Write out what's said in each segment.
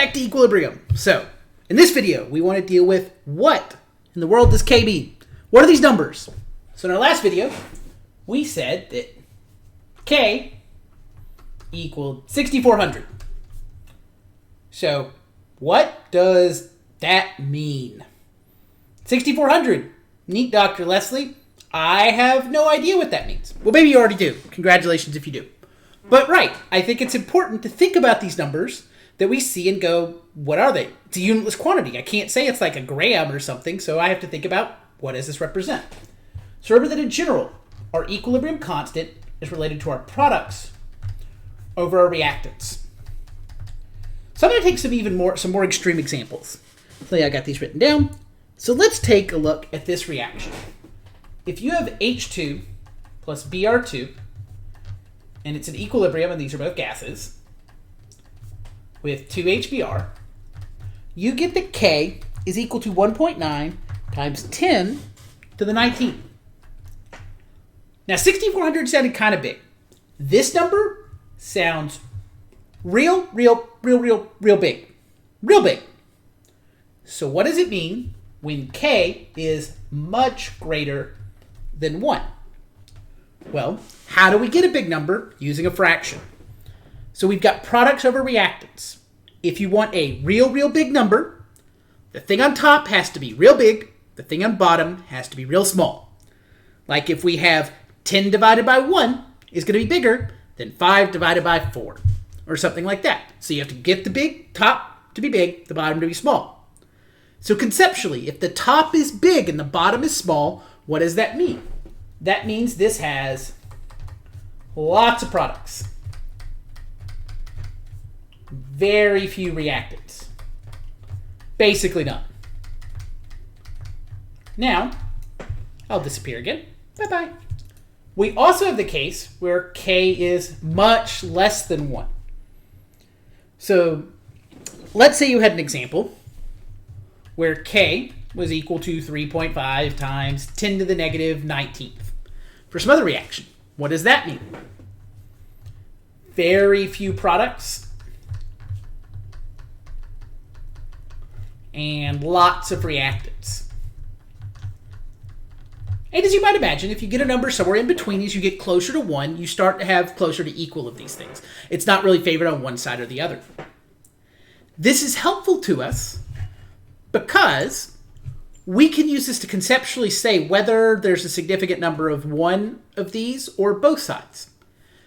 back to equilibrium. So, in this video, we want to deal with what in the world does K mean? What are these numbers? So in our last video, we said that K equaled 6,400. So, what does that mean? 6,400. Neat, Dr. Leslie. I have no idea what that means. Well, maybe you already do. Congratulations if you do. But right, I think it's important to think about these numbers that we see and go, what are they? It's a unitless quantity. I can't say it's like a gram or something, so I have to think about what does this represent. So remember that in general, our equilibrium constant is related to our products over our reactants. So I'm going to take some more extreme examples. So yeah, I got these written down. So let's take a look at this reaction. If you have H2 plus Br2, and it's an equilibrium, and these are both gases, with 2HBr, you get that K is equal to 1.9 times 10 to the 19. Now, 6,400 sounded kind of big. This number sounds real big. Real big. So what does it mean when K is much greater than 1? Well, how do we get a big number using a fraction? So we've got products over reactants. If you want a real big number, the thing on top has to be real big, the thing on bottom has to be real small. Like if we have 10 divided by 1 is going to be bigger than 5 divided by 4, or something like that. So you have to get the big top to be big, the bottom to be small. So conceptually, if the top is big and the bottom is small, what does that mean? That means this has lots of products. Very few reactants. Basically none. Now, I'll disappear again. Bye-bye. We also have the case where K is much less than 1. So, let's say you had an example where K was equal to 3.5 times 10 to the negative 19th. For some other reaction, what does that mean? Very few products and lots of reactants. And as you might imagine, if you get a number somewhere in between, as you get closer to 1, you start to have closer to equal of these things. It's not really favored on one side or the other. This is helpful to us because we can use this to conceptually say whether there's a significant number of one of these or both sides.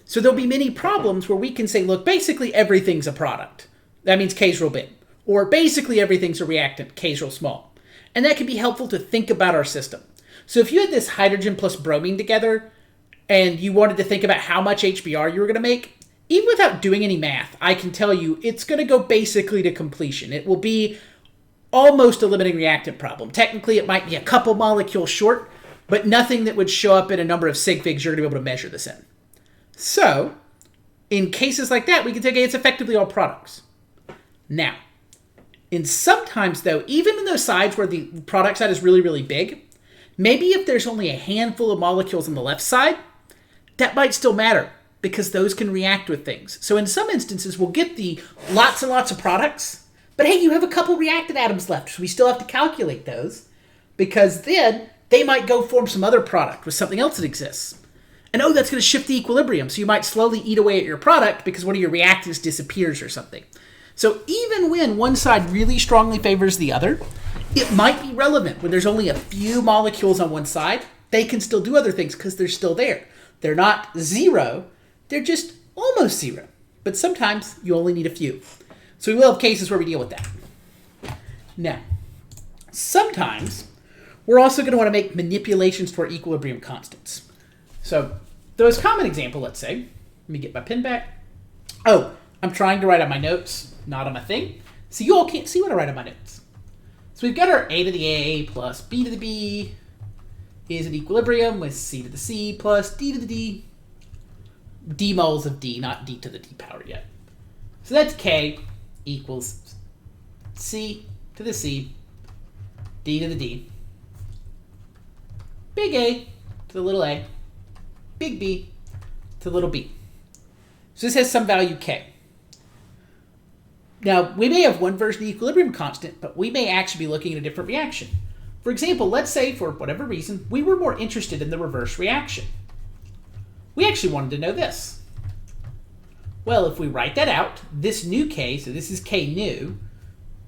So there'll be many problems where we can say, look, basically everything's a product. That means K's real big. Or basically everything's a reactant, K's real small. And that can be helpful to think about our system. So if you had this hydrogen plus bromine together and you wanted to think about how much HBr you were going to make, even without doing any math, I can tell you it's going to go basically to completion. It will be almost a limiting reactant problem. Technically, it might be a couple molecules short, but nothing that would show up in a number of sig figs you're going to be able to measure this in. So, in cases like that, we can say, okay, it's effectively all products. Now, sometimes though, even in those sides where the product side is really big, maybe if there's only a handful of molecules on the left side, that might still matter because those can react with things. So in some instances, we'll get the lots and lots of products, but hey, you have a couple reactant atoms left, so we still have to calculate those because then they might go form some other product with something else that exists. And oh, that's going to shift the equilibrium, so you might slowly eat away at your product because one of your reactants disappears or something. So even when one side really strongly favors the other, it might be relevant when there's only a few molecules on one side. They can still do other things because they're still there. They're not zero. They're just almost zero. But sometimes you only need a few. So we will have cases where we deal with that. Now, sometimes we're also going to want to make manipulations to our equilibrium constants. So the most common example, let's say, let me get my pen back. Oh, I'm trying to write on my notes, not on my thing. So you all can't see what I write on my notes. So we've got our A to the A plus B to the B is an equilibrium with C to the C plus D to the D. D moles of D, not D to the D power yet. So that's K equals C to the C, D to the D, big A to the little a, big B to the little b. So this has some value K. Now, we may have one version of the equilibrium constant, but we may actually be looking at a different reaction. For example, let's say for whatever reason, we were more interested in the reverse reaction. We actually wanted to know this. Well, if we write that out, this new K, so this is K new,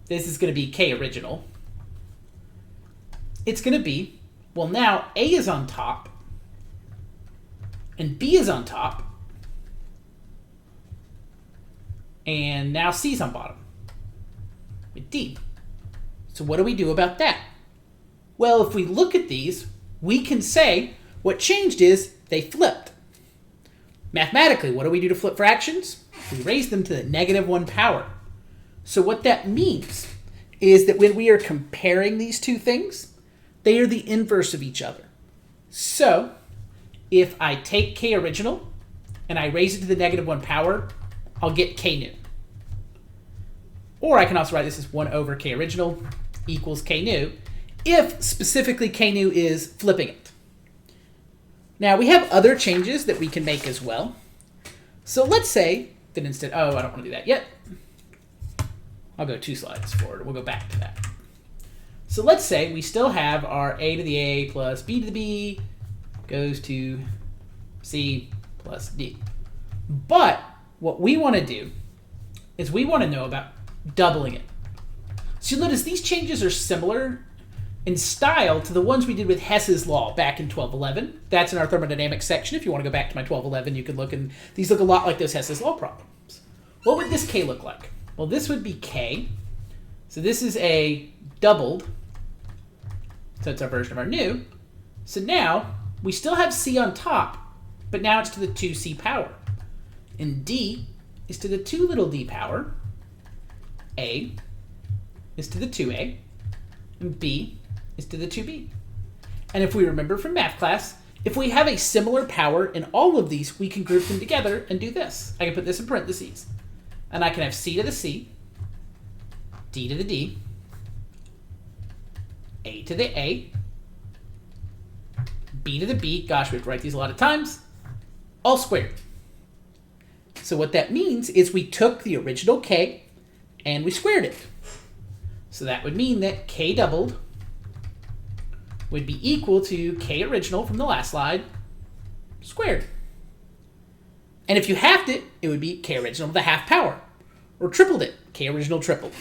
this is going to be K original. It's going to be, well, now A is on top, and B is on top, and now C is on bottom with D. So what do we do about that? Well, if we look at these, we can say what changed is they flipped. Mathematically, what do we do to flip fractions? We raise them to the -1 power. So what that means is that when we are comparing these two things, they are the inverse of each other. So if I take K original and I raise it to the -1 power, I'll get K new. Or I can also write this as 1 over K original equals K new, if specifically K new is flipping it. Now we have other changes that we can make as well. So let's say that instead, I don't want to do that yet. I'll go 2 slides forward. We'll go back to that. So let's say we still have our A to the A plus B to the B goes to C plus D. But what we want to do is we want to know about doubling it. So you'll notice these changes are similar in style to the ones we did with Hess's law back in 1211. That's in our thermodynamics section. If you want to go back to my 1211, you can look, and these look a lot like those Hess's law problems. What would this K look like? Well, this would be K. So this is a doubled. So it's our version of our new. So now we still have C on top, but now it's to the 2C power. And D is to the 2 little d power. A is to the 2A. And B is to the 2B. And if we remember from math class, if we have a similar power in all of these, we can group them together and do this. I can put this in parentheses. And I can have C to the C, D to the D, A to the A, B to the B, gosh, we have to write these a lot of times, all squared. So what that means is we took the original K and we squared it. So that would mean that K doubled would be equal to K original from the last slide squared. And if you halved it, it would be K original to the half power. Or tripled it, K original tripled.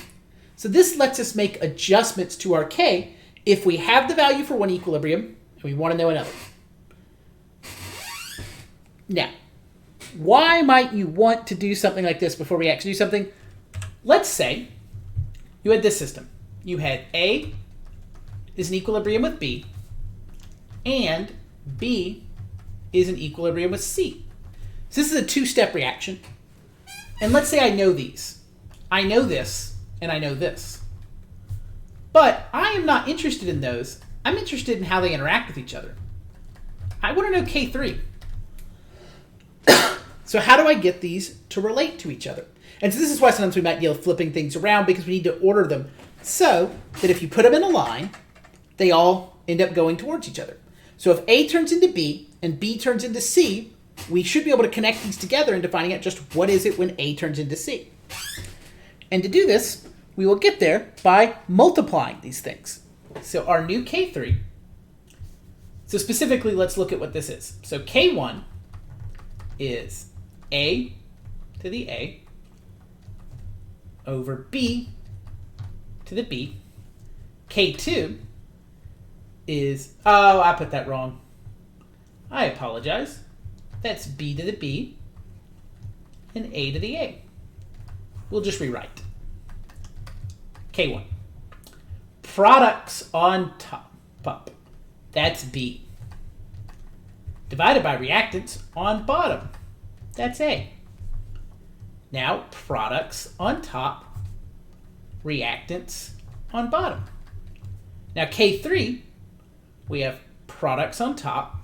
So this lets us make adjustments to our K if we have the value for one equilibrium and we want to know another. Now, why might you want to do something like this before we actually do something? Let's say you had this system. You had A is an equilibrium with B, and B is an equilibrium with C. So this is a 2-step reaction. And let's say I know these. I know this, and I know this. But I am not interested in those. I'm interested in how they interact with each other. I want to know K3. So how do I get these to relate to each other? And so this is why sometimes we might deal with flipping things around, because we need to order them so that if you put them in a line, they all end up going towards each other. So if A turns into B and B turns into C, we should be able to connect these together into finding out just what is it when A turns into C. And to do this, we will get there by multiplying these things. So our new K3, so specifically let's look at what this is. So K1 is A to the A over B to the B. K2 is, I put that wrong. I apologize. That's B to the B and A to the A. We'll just rewrite. K1. Products on top. That's B. Divided by reactants on bottom. That's A. Now, products on top, reactants on bottom. Now, K3, we have products on top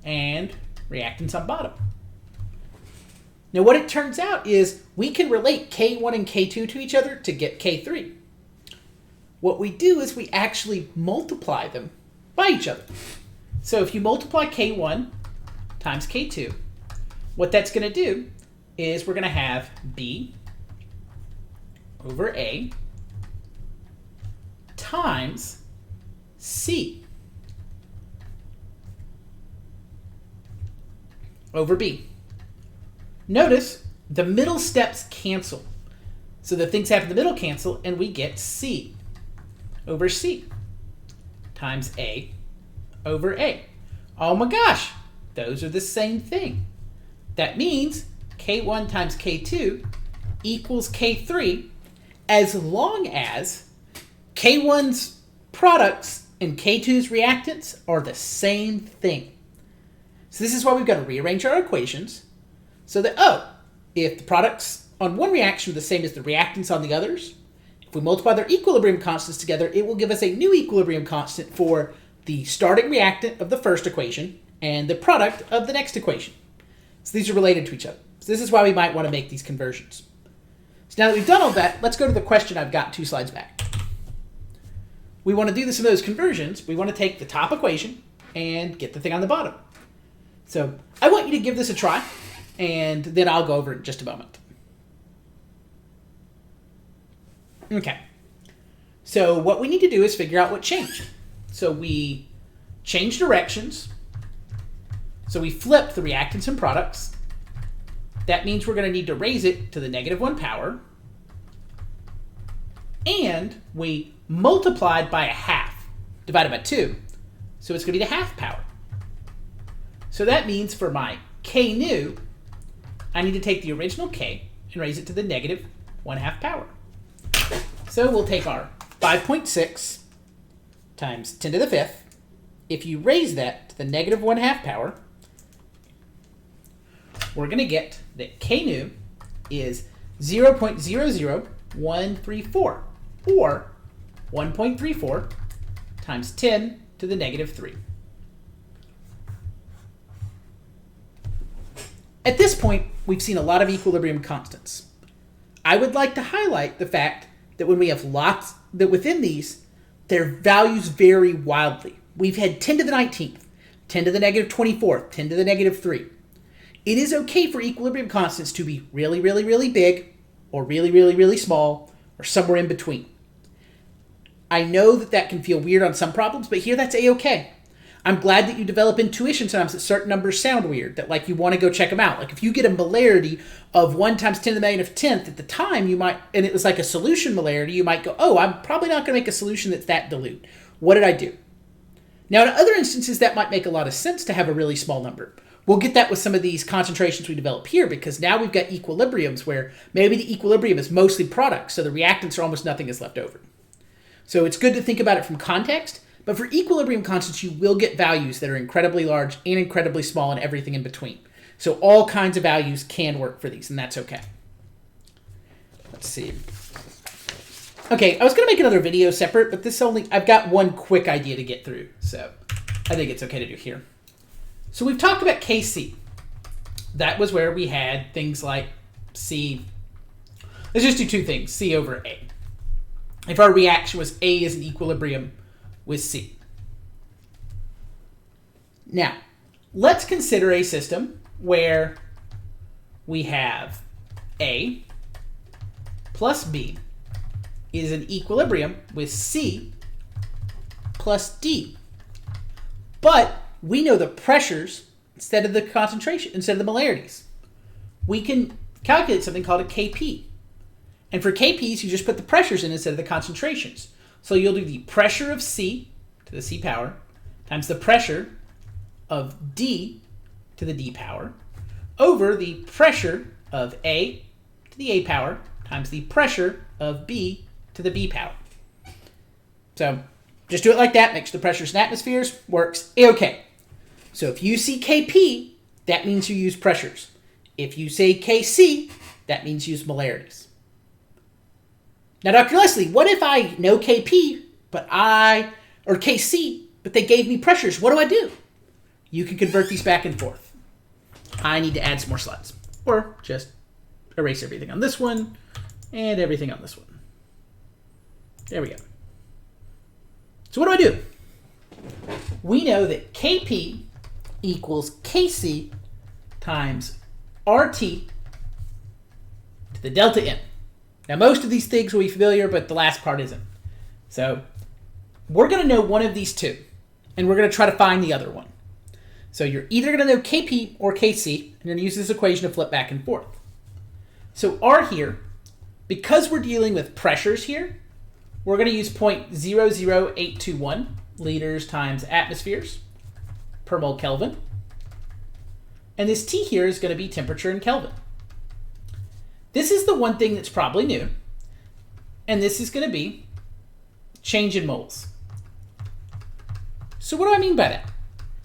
and reactants on bottom. Now, what it turns out is we can relate K1 and K2 to each other to get K3. What we do is we actually multiply them by each other. So if you multiply K1 times K2, what that's going to do is we're going to have B over A times C over B. Notice the middle steps cancel. So the things happen in the middle cancel, and we get C over C times A over A. Oh my gosh, those are the same thing. That means K1 times K2 equals K3 as long as K1's products and K2's reactants are the same thing. So this is why we've got to rearrange our equations so that, if the products on one reaction are the same as the reactants on the others, if we multiply their equilibrium constants together, it will give us a new equilibrium constant for the starting reactant of the first equation and the product of the next equation. So these are related to each other. So this is why we might want to make these conversions. So now that we've done all that, let's go to the question I've got 2 slides back. We want to do some of those conversions. We want to take the top equation and get the thing on the bottom. So I want you to give this a try, and then I'll go over it in just a moment. Okay. So what we need to do is figure out what changed. So we change directions. So we flip the reactants and products. That means we're going to need to raise it to the -1 power. And we multiplied by 1/2, divided by 2. So it's going to be the 1/2 power. So that means for my K new, I need to take the original K and raise it to the -1/2 power. So we'll take our 5.6 times 10 to the 5th. If you raise that to the -1/2 power, we're going to get that K new is 0.00134, or 1.34 times 10 to the -3. At this point, we've seen a lot of equilibrium constants. I would like to highlight the fact that when we have lots, that within these, their values vary wildly. We've had 10 to the 19th, 10 to the -24th, 10 to the -3. It is okay for equilibrium constants to be really, really, really big, or really, really, really small, or somewhere in between. I know that can feel weird on some problems, but here that's a-okay. I'm glad that you develop intuition sometimes that certain numbers sound weird, that like you want to go check them out. Like if you get a molarity of 1 times 10 to the -10th, at the time you might, and it was like a solution molarity, you might go, oh, I'm probably not going to make a solution that's that dilute. What did I do? Now in other instances that might make a lot of sense to have a really small number. We'll get that with some of these concentrations we develop here, because now we've got equilibriums where maybe the equilibrium is mostly products, so the reactants are almost nothing is left over. So it's good to think about it from context, but for equilibrium constants, you will get values that are incredibly large and incredibly small and everything in between. So all kinds of values can work for these, and that's okay. Let's see. Okay, I was going to make another video separate, but I've got one quick idea to get through, so I think it's okay to do here. So we've talked about Kc. That was where we had things like C. Let's just do 2 things, C over A. If our reaction was A is in equilibrium with C. Now, let's consider a system where we have A plus B is in equilibrium with C plus D. But we know the pressures instead of the concentration, instead of the molarities. We can calculate something called a Kp. And for Kp's, you just put the pressures in instead of the concentrations. So you'll do the pressure of C to the C power times the pressure of D to the D power over the pressure of A to the A power times the pressure of B to the B power. So just do it like that. Mix the pressures and atmospheres. Works a-okay. So if you see Kp, that means you use pressures. If you say Kc, that means use molarities. Now, Dr. Leslie, what if I know Kp, or Kc, but they gave me pressures? What do I do? You can convert these back and forth. I need to add some more slides. Or just erase everything on this one and everything on this one. There we go. So what do I do? We know that Kp equals Kc times RT to the delta N. Now, most of these things will be familiar, but the last part isn't. So we're going to know one of these two, and we're going to try to find the other one. So you're either going to know Kp or Kc, and you're going to use this equation to flip back and forth. So R here, because we're dealing with pressures here, we're going to use 0.00821 liters times atmospheres per mole Kelvin. And this T here is going to be temperature in Kelvin. This is the one thing that's probably new, and this is going to be change in moles. So what do I mean by that?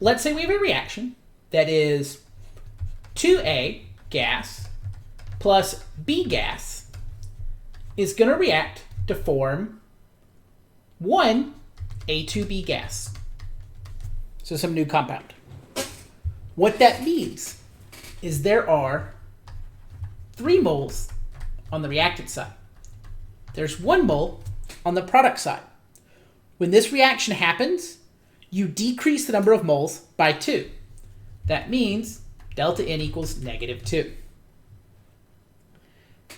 Let's say we have a reaction that is 2A gas plus B gas is going to react to form 1 A2B gas. So some new compound. What that means is there are 3 moles on the reactant side. There's 1 mole on the product side. When this reaction happens, you decrease the number of moles by 2. That means delta N equals -2.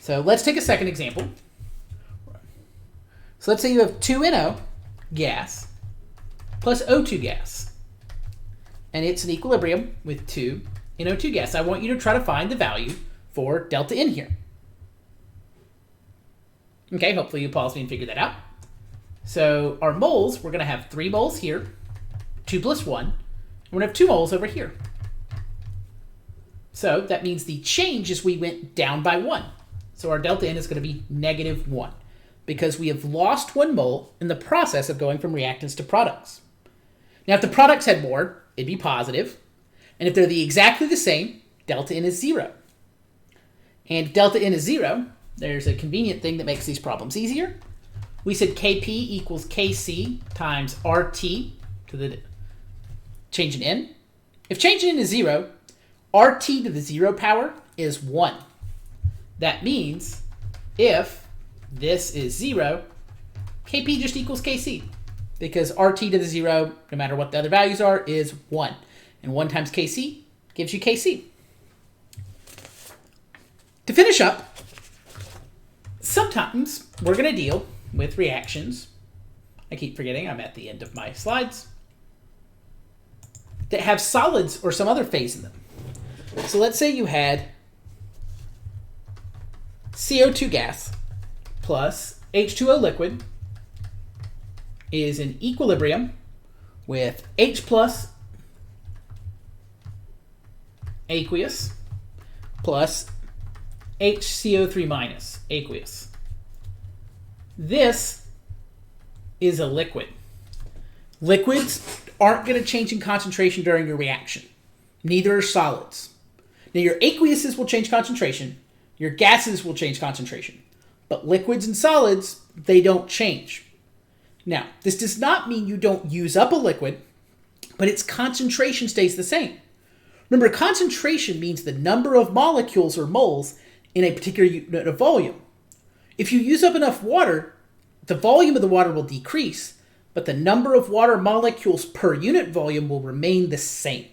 So let's take a second example. So let's say you have 2NO gas plus O2 gas. And it's in equilibrium with 2NO2 gas. I want you to try to find the value for delta N here. Okay, hopefully you pause me and figure that out. So our moles, we're going to have 3 moles here, 2 plus 1. We're going to have 2 moles over here. So that means the change is we went down by 1. So our delta N is going to be -1 because we have lost 1 mole in the process of going from reactants to products. Now, if the products had more, it'd be positive. And if they're exactly the same, delta N is 0. And if delta N is 0, there's a convenient thing that makes these problems easier. We said Kp equals Kc times RT to the change in N. If change in N is 0, RT to the 0 power is 1. That means if this is 0, Kp just equals Kc. Because RT to the 0, no matter what the other values are, is 1. And 1 times Kc gives you Kc. To finish up, sometimes we're going to deal with reactions. I keep forgetting I'm at the end of my slides. That have solids or some other phase in them. So let's say you had CO2 gas plus H2O liquid is in equilibrium with H plus aqueous plus HCO3 minus aqueous. This is a liquid. Liquids aren't going to change in concentration during your reaction. Neither are solids. Now your aqueuses will change concentration. Your gases will change concentration. But liquids and solids, they don't change. Now, this does not mean you don't use up a liquid, but its concentration stays the same. Remember, concentration means the number of molecules or moles in a particular unit of volume. If you use up enough water, the volume of the water will decrease, but the number of water molecules per unit volume will remain the same.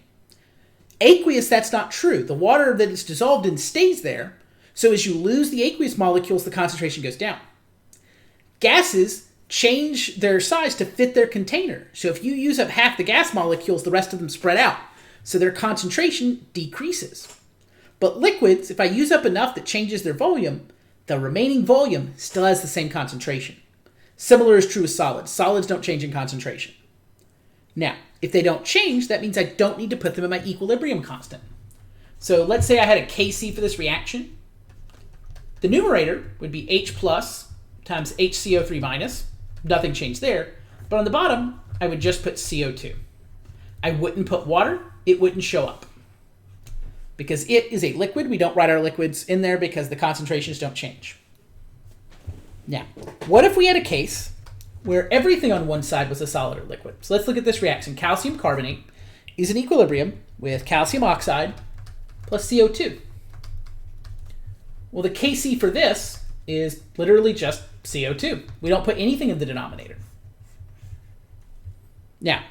Aqueous, that's not true. The water that is dissolved in stays there, so as you lose the aqueous molecules, the concentration goes down. Gases change their size to fit their container. So if you use up half the gas molecules, the rest of them spread out. So their concentration decreases. But liquids, if I use up enough that changes their volume, the remaining volume still has the same concentration. Similar is true with solids. Solids don't change in concentration. Now, if they don't change, that means I don't need to put them in my equilibrium constant. So let's say I had a Kc for this reaction. The numerator would be H plus times HCO3 minus. Nothing changed there. But on the bottom, I would just put CO2. I wouldn't put water. It wouldn't show up. Because it is a liquid, we don't write our liquids in there because the concentrations don't change. Now, what if we had a case where everything on one side was a solid or liquid? So let's look at this reaction. Calcium carbonate is in equilibrium with calcium oxide plus CO2. Well, the Kc for this is literally just CO2. We don't put anything in the denominator. Now,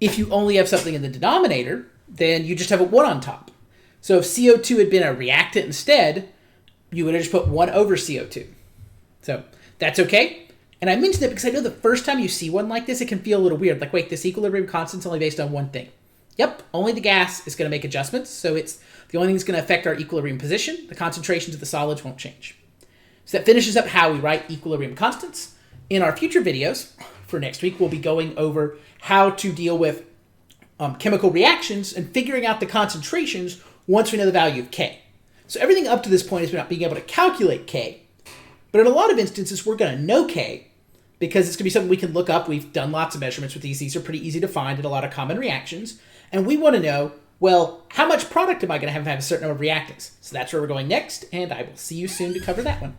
if you only have something in the denominator, then you just have a 1 on top. So if CO2 had been a reactant instead, you would have just put 1 over CO2. So that's okay. And I mentioned it because I know the first time you see one like this, it can feel a little weird. Like, wait, this equilibrium constant's only based on one thing. Yep, only the gas is going to make adjustments. So it's the only thing that's going to affect our equilibrium position. The concentrations of the solids won't change. So that finishes up how we write equilibrium constants. In our future videos for next week, we'll be going over how to deal with chemical reactions and figuring out the concentrations once we know the value of K. So everything up to this point is about being able to calculate K. But in a lot of instances, we're going to know K because it's going to be something we can look up. We've done lots of measurements with these. These are pretty easy to find in a lot of common reactions. And we want to know, well, how much product am I going to have a certain number of reactants? So that's where we're going next, and I will see you soon to cover that one.